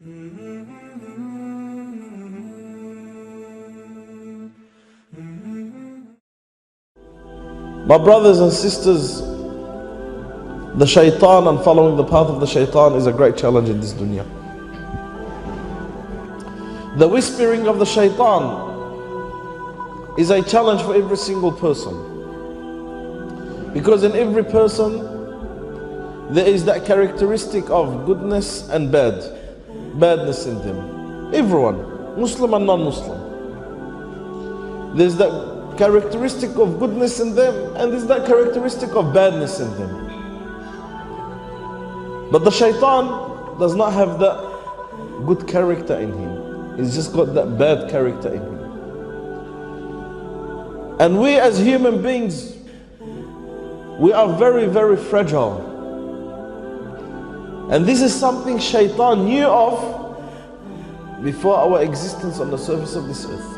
My brothers and sisters, the shaitan and following the path of the shaitan is a great challenge in this dunya. The whispering of the shaitan is a challenge for every single person. Because in every person, there is that characteristic of goodness and badness in them. Everyone, Muslim and non-Muslim. There's that characteristic of goodness in them, and there's that characteristic of badness in them. But the shaitan does not have that good character in him. He's just got that bad character in him. And we as human beings, we are very, very fragile. And this is something shaitan knew of before our existence on the surface of this earth.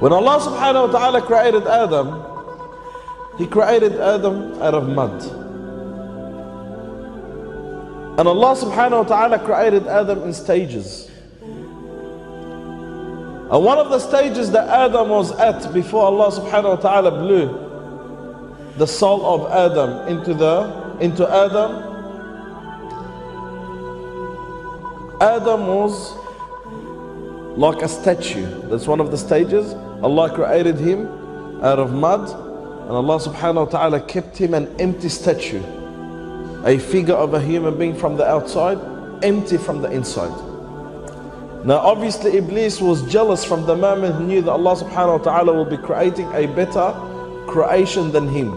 When Allah subhanahu wa ta'ala created Adam, He created Adam out of mud. And Allah subhanahu wa ta'ala created Adam in stages. And one of the stages that Adam was at before Allah subhanahu wa ta'ala blew the soul of Adam into Adam, Adam was like a statue. That's one of the stages. Allah created him out of mud, and Allah subhanahu wa ta'ala kept him an empty statue, a figure of a human being from the outside, empty from the inside. Now obviously Iblis was jealous from the moment he knew that Allah subhanahu wa ta'ala will be creating a better creation than him.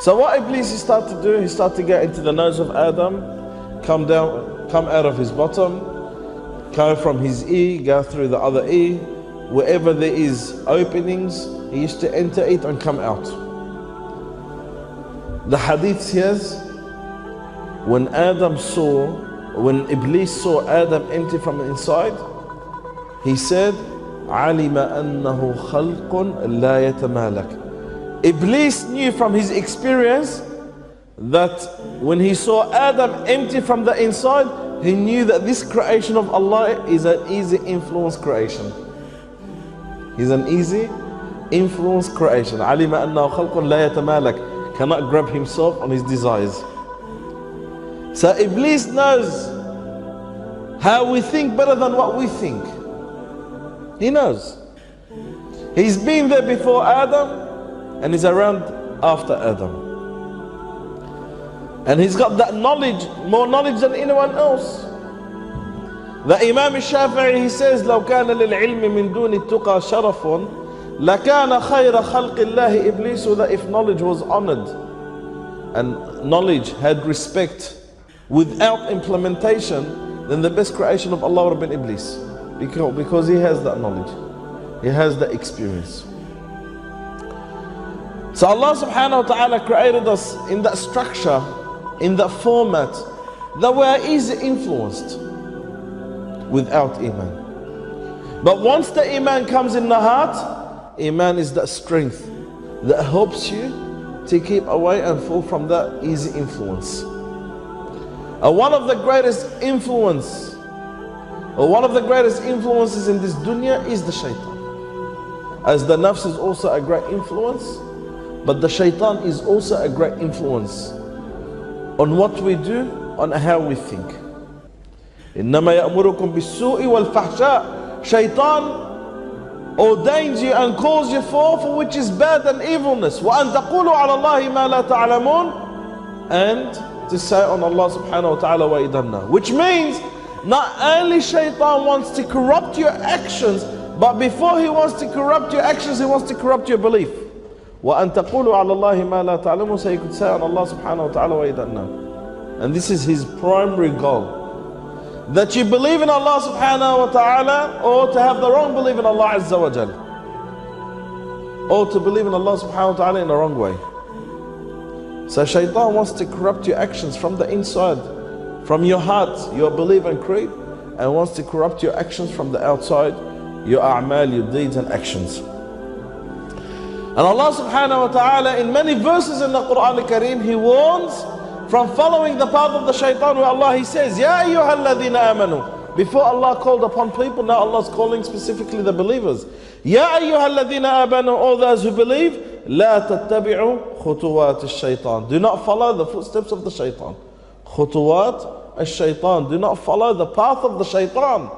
So what Iblis he started to do, he started to get into the nose of Adam, come out of his bottom, come from his ear, go through the other ear. Wherever there is openings, he used to enter it and come out. The hadith says, when Iblis saw Adam empty from the inside, he said, عَلِمَ أَنَّهُ خَلْقٌ لَا يَتَمَالَكَ. Iblis knew from his experience that when he saw Adam empty from the inside, he knew that this creation of Allah is an easy influence creation. He's an easy influence creation. عَلِمَ أَنَّهُ خَلْقٌ لَا يَتَمَالَكَ. Cannot grab himself on his desires. So Iblis knows how we think better than what we think. He knows. He's been there before Adam, and he's around after Adam. And he's got that knowledge, more knowledge than anyone else. The Imam al-Shafi'i, he says, لو كان للعلم من دون التقى شرف لكان خير خلق الله إبليس. That if knowledge was honored and knowledge had respect without implementation, then the best creation of Allah would have been Iblis. Because he has that knowledge. He has that experience. So Allah subhanahu wa ta'ala created us in that structure, in that format, that we are easily influenced without Iman. But once the Iman comes in the heart, Iman is that strength that helps you to keep away and fall from that easy influence. And one of the greatest influences in this dunya is the shaitan. As the nafs is also a great influence, but the shaitan is also a great influence on what we do, on how we think. إِنَّمَا يَأْمُرُكُمْ بِالسُّوءِ وَالْفَحْشَاءِ. Shaitan ordains you and calls you for which is bad and evilness. وَأَن تَقُولُوا عَلَى اللَّهِ مَا لَا تَعْلَمُونَ. And to say on Allah subhanahu wa ta'ala وَإِذَنَّا. Which means, not only shaitan wants to corrupt your actions, but before he wants to corrupt your actions, he wants to corrupt your belief. وَأَن تَقُولُوا عَلَى اللَّهِ مَا لَا تَعْلَمُونَ. So you could say on Allah subhanahu wa ta'ala وَإِذَنَّا. And this is his primary goal. That you believe in Allah subhanahu wa ta'ala, or to have the wrong belief in Allah azza wa jal. Or to believe in Allah subhanahu wa ta'ala in the wrong way. So shaitan wants to corrupt your actions from the inside, from your heart, your belief and creed, and wants to corrupt your actions from the outside, your a'mal, your deeds and actions. And Allah subhanahu wa ta'ala in many verses in the Quran al-Kareem, He warns from following the path of the shaitan, where Allah He says, Ya ayyuhalladhina amanu. Before Allah called upon people, now Allah is calling specifically the believers. Ya ayyuhalladhina amanu, all those who believe, la tattabi'u khutuwat ash-shaytan. Do not follow the footsteps of the shaitan. Khutuwat ash-shaytan. Do not follow the path of the shaitan.